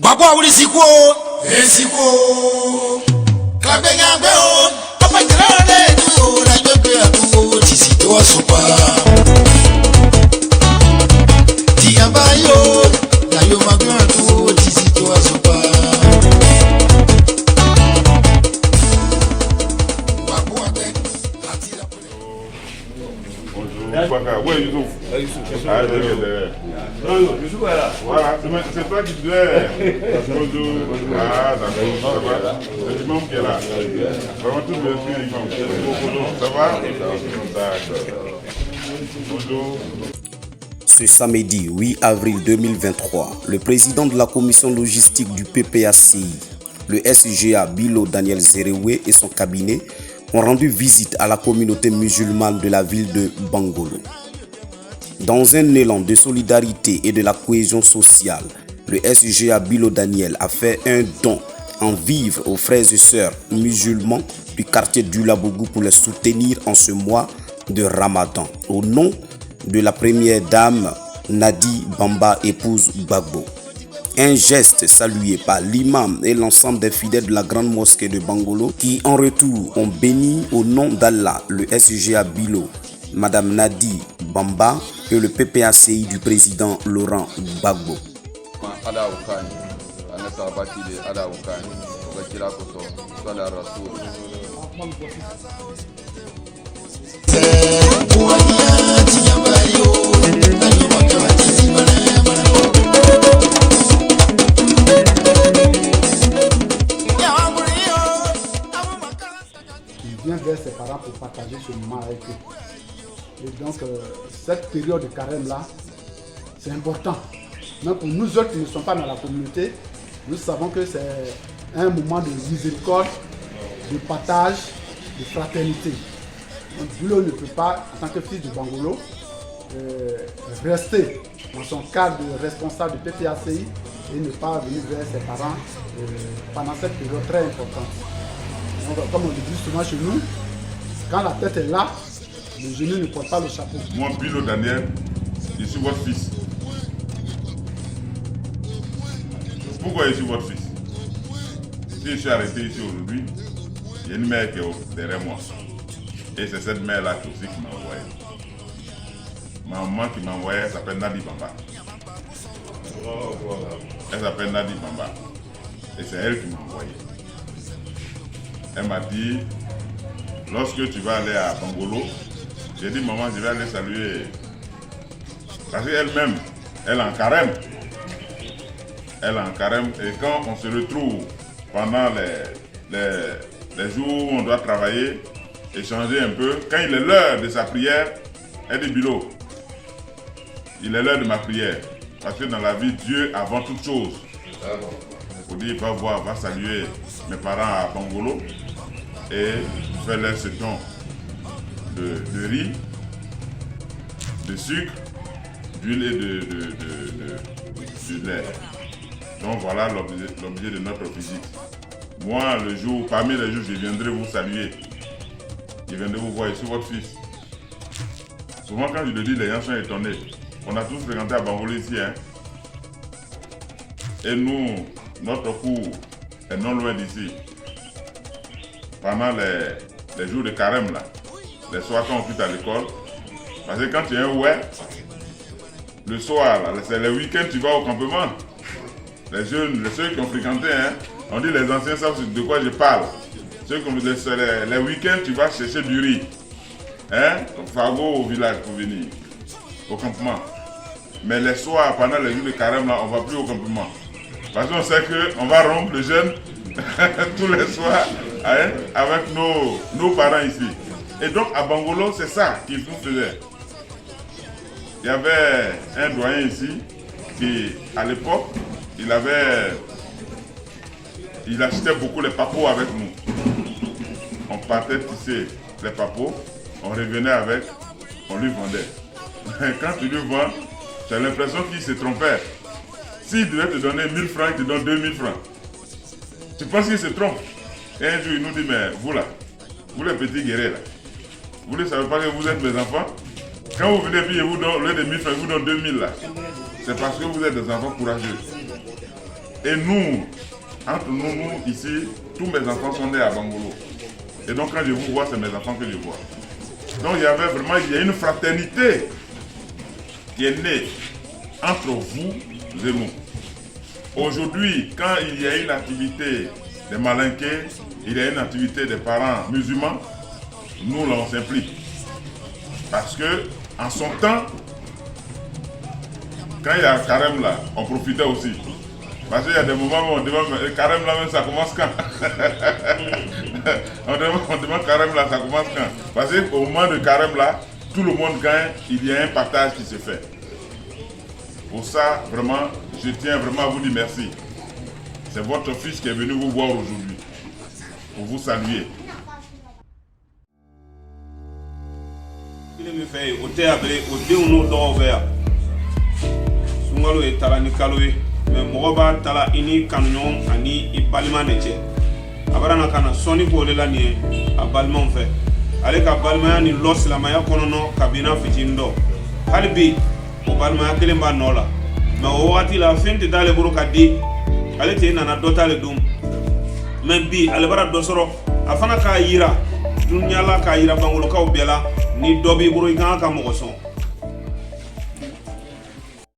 Baba ulisiko, esiko. Kabengangbe o, papa grande tu, la gbegbe atu, tisi to asupa. Tiabayo, la yo magna tu, tisi to asupa. Babu ate, atira pole. Bonjour, Baka, où est Youssouf? Ah, Youssouf est là. Voilà, c'est toi qui devais. Bonjour. Ah, d'accord, ça va. C'est l'imam qui est là. Vraiment, tout le monde est l'imam. Ça va? D'accord. Bonjour. Ce samedi 8 avril 2023, le président de la commission logistique du PPACI, le SGA Bilo Daniel Zerewe et son cabinet ont rendu visite à la communauté musulmane de la ville de Bangolo. Dans un élan de solidarité et de la cohésion sociale, le SGA Bilo Daniel a fait un don en vivres aux frères et sœurs musulmans du quartier du Labougou pour les soutenir en ce mois de Ramadan. Au nom de la première dame Nadi Bamba, épouse Gbagbo. Un geste salué par l'imam et l'ensemble des fidèles de la grande mosquée de Bangolo qui en retour ont béni au nom d'Allah le SGA Bilo, Madame Nadi Bamba et le PPACI du président Laurent Gbagbo. Il vient vers ses parents pour partager ce moment avec eux. Et donc, cette période de carême-là, c'est important. Même pour nous autres qui ne sommes pas dans la communauté, nous savons que c'est un moment de miséricorde, de partage, de fraternité. Donc, Bilo ne peut pas, en tant que fils de Bangolo, rester dans son cadre de responsable du PPACI et ne pas venir vers ses parents pendant cette période très importante. Donc, comme on le dit souvent chez nous, quand la tête est là, le genou ne porte pas le chapeau. Moi, Bilo Daniel, je suis votre fils. Pourquoi je suis votre fils? Si je suis arrêté ici aujourd'hui, il y a une mère qui est derrière moi. Et c'est cette mère-là aussi qui m'a envoyé. Ma maman qui m'a envoyé, elle s'appelle Nadi Bamba. Elle s'appelle Nadi Bamba. Et c'est elle qui m'a envoyé. Elle m'a dit, lorsque tu vas aller à Bangolo, j'ai dit, maman, je vais aller saluer. Parce qu'elle-même, elle est en carême. Elle est en carême. Et quand on se retrouve pendant les jours où on doit travailler, échanger un peu, quand il est l'heure de sa prière, elle dit, Bilo, il est l'heure de ma prière. Parce que dans la vie, Dieu avant toute chose. Pour dire, va saluer mes parents à Bangolo et faire-leur ce don de riz, de sucre, d'huile et de lait. Donc voilà l'objet de notre visite. Moi, parmi les jours, je viendrai vous saluer. Je viendrai vous voir, je suis votre fils. Souvent quand je le dis, les gens sont étonnés. On a tous fréquenté à Bangolo ici. Hein? Et nous, notre cours est non loin d'ici. Pendant les jours de carême, là, les soirs quand on quitte à l'école, parce que quand tu es un ouais, le soir, là, c'est le week-end, tu vas au campement. Les jeunes, ceux qui ont fréquenté, hein, on dit les anciens savent de quoi je parle. Ceux qui ont les week-ends, tu vas chercher du riz. Hein, au Fago, au village pour venir, au campement. Mais les soirs, pendant les jours de carême, là, on ne va plus au campement. Parce qu'on sait qu'on va rompre le jeûne tous les soirs, hein, avec nos parents ici. Et donc à Bangolo, c'est ça qu'ils nous faisaient. Il y avait un doyen ici qui, à l'époque, il achetait beaucoup les papeaux avec nous. On partait tisser les papeaux, on revenait avec, on lui vendait. Quand tu lui vends, tu as l'impression qu'il se trompait. S'il devait te donner 1000 francs, il te donne 2000 francs. Tu penses qu'il se trompe. Et un jour, il nous dit, mais vous là, vous les petits guerriers là, vous ne savez pas que vous êtes mes enfants? Quand vous venez puis vous donne, au lieu de 1000 francs, vous donne 2000 là. C'est parce que vous êtes des enfants courageux. Et nous, entre nous ici, tous mes enfants sont nés à Bangolo. Et donc quand je vous vois, c'est mes enfants que je vois. Donc il y a une fraternité qui est née entre vous et nous. Aujourd'hui, quand il y a une activité des Malinqués, il y a une activité des parents musulmans, nous là on s'implique. Parce que en son temps, quand il y a carême là, on profitait aussi. Parce qu'il y a des moments où on demande, carême là même ça commence quand? on demande carême là, ça commence quand? Parce qu'au moment de carême là, tout le monde gagne, il y a un partage qui se fait. Pour ça, vraiment, je tiens vraiment à vous dire merci. C'est votre fils qui est venu vous voir aujourd'hui, pour vous saluer. mais mɔgɔ b'a tala i ni kanuɲɔgɔn ani i balima de cɛ a bara na ka na sɔnni k'o de la nin ye a balimaw fɛ ale ka balimaya ni lɔ silamɛya kɔnɔnɔ kabini fitinin dɔ hali bi o balimaya kelen b'a nɔ la mais o wagati la fɛn tɛ t'ale bolo ka di ale tɛ nana dɔ t'ale dun mais bi ale bara dɔ sɔrɔ a fana k'a yira dunuya la k'a yira bangolokaw bɛɛ la ni dɔ b'i bolo i kan ka mɔgɔ sɔn